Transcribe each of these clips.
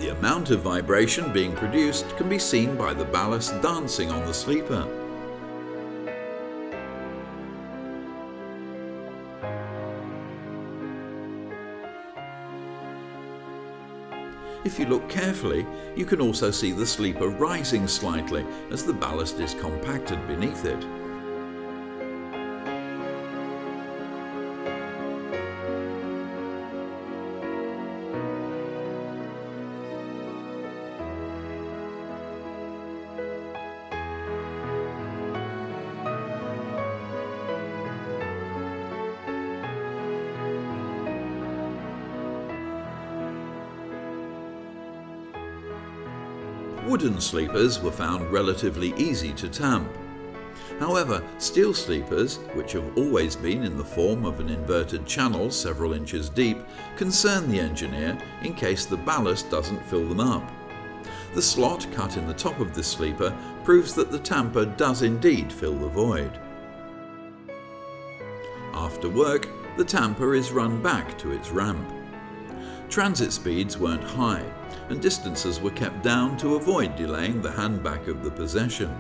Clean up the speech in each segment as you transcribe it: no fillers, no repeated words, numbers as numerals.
The amount of vibration being produced can be seen by the ballast dancing on the sleeper. If you look carefully, you can also see the sleeper rising slightly as the ballast is compacted beneath it. Wooden sleepers were found relatively easy to tamp. However, steel sleepers, which have always been in the form of an inverted channel several inches deep, concern the engineer in case the ballast doesn't fill them up. The slot cut in the top of this sleeper proves that the tamper does indeed fill the void. After work, the tamper is run back to its ramp. Transit speeds weren't high, and distances were kept down to avoid delaying the handback of the possession.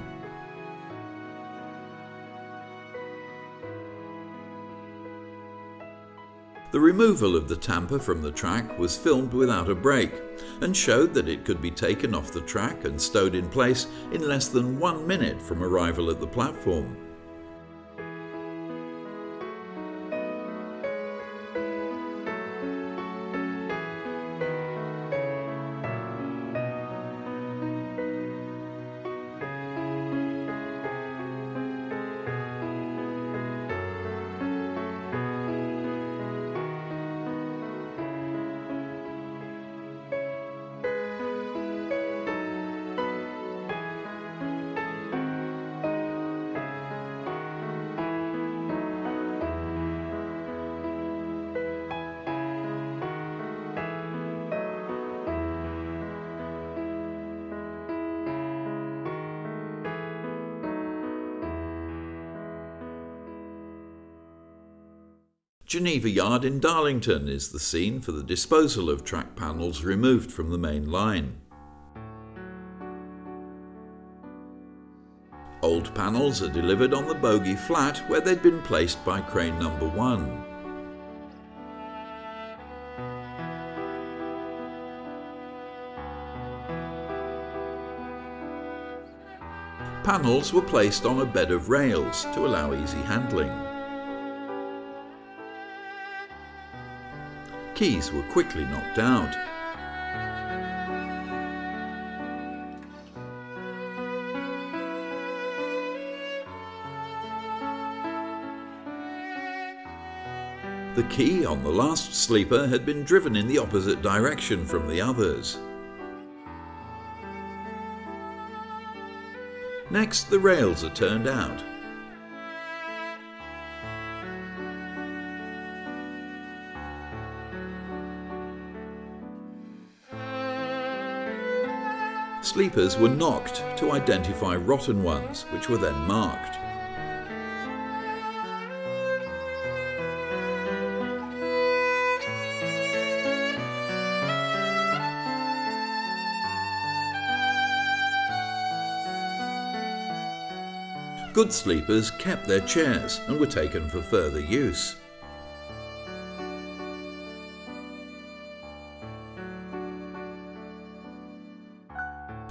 The removal of the tamper from the track was filmed without a break and showed that it could be taken off the track and stowed in place in less than 1 minute from arrival at the platform. Geneva Yard in Darlington is the scene for the disposal of track panels removed from the main line. Old panels are delivered on the bogie flat where they'd been placed by crane number 1. Panels were placed on a bed of rails to allow easy handling. Keys were quickly knocked out. The key on the last sleeper had been driven in the opposite direction from the others. Next, the rails are turned out. Sleepers were knocked to identify rotten ones, which were then marked. Good sleepers kept their chairs and were taken for further use.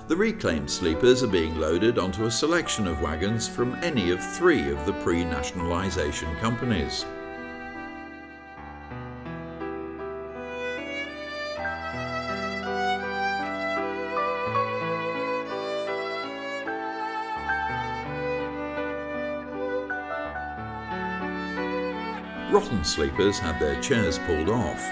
The reclaimed sleepers are being loaded onto a selection of wagons from any of 3 of the pre-nationalisation companies. Rotten sleepers had their chairs pulled off.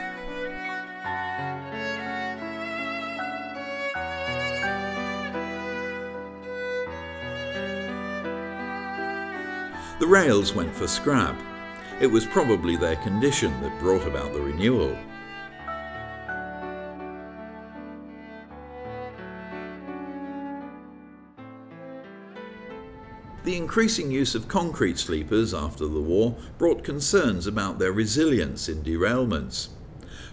The rails went for scrap. It was probably their condition that brought about the renewal. The increasing use of concrete sleepers after the war brought concerns about their resilience in derailments.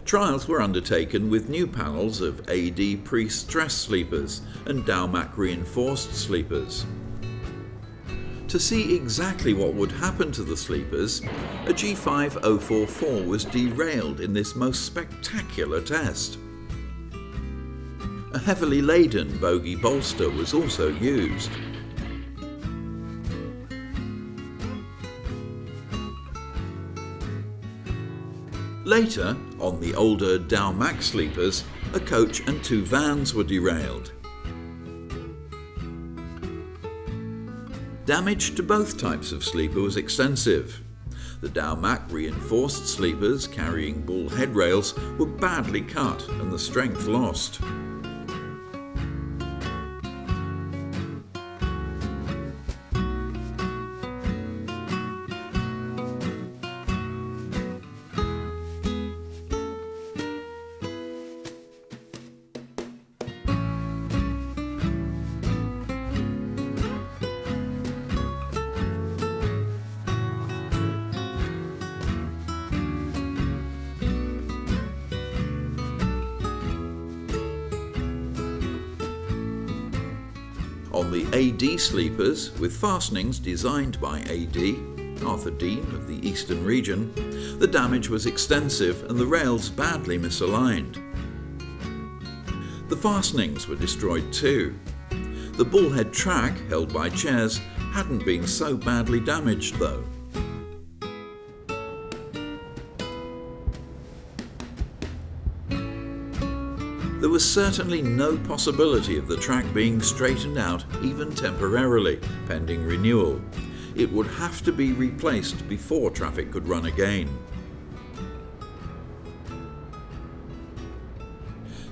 Trials were undertaken with new panels of AD pre-stressed sleepers and Daumac reinforced sleepers. To see exactly what would happen to the sleepers, a G5044 was derailed in this most spectacular test. A heavily laden bogie bolster was also used. Later, on the older Daumac sleepers, a coach and 2 vans were derailed. Damage to both types of sleeper was extensive. The Daumac reinforced sleepers carrying bull headrails were badly cut and the strength lost. On the AD sleepers, with fastenings designed by AD, Arthur Dean of the Eastern region, the damage was extensive and the rails badly misaligned. The fastenings were destroyed too. The bullhead track, held by chairs, hadn't been so badly damaged though. There was certainly no possibility of the track being straightened out even temporarily, pending renewal. It would have to be replaced before traffic could run again.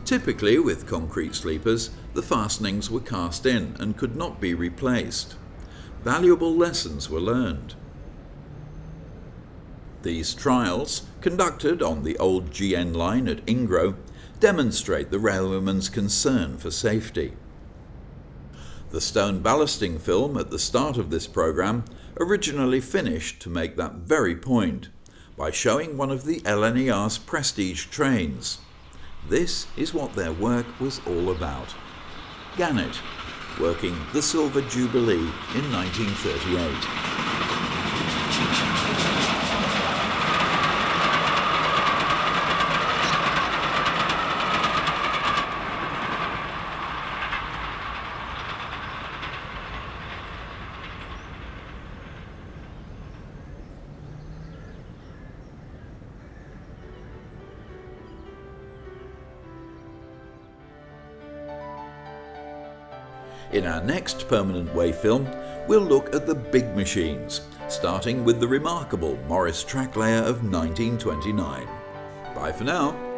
Typically, with concrete sleepers, the fastenings were cast in and could not be replaced. Valuable lessons were learned. These trials, conducted on the old GN line at Ingro, demonstrate the railwayman's concern for safety. The stone ballasting film at the start of this programme originally finished to make that very point by showing one of the LNER's prestige trains. This is what their work was all about. Gannet, working the Silver Jubilee in 1938. In our next Permanent Way film, we'll look at the big machines, starting with the remarkable Morris track layer of 1929. Bye for now.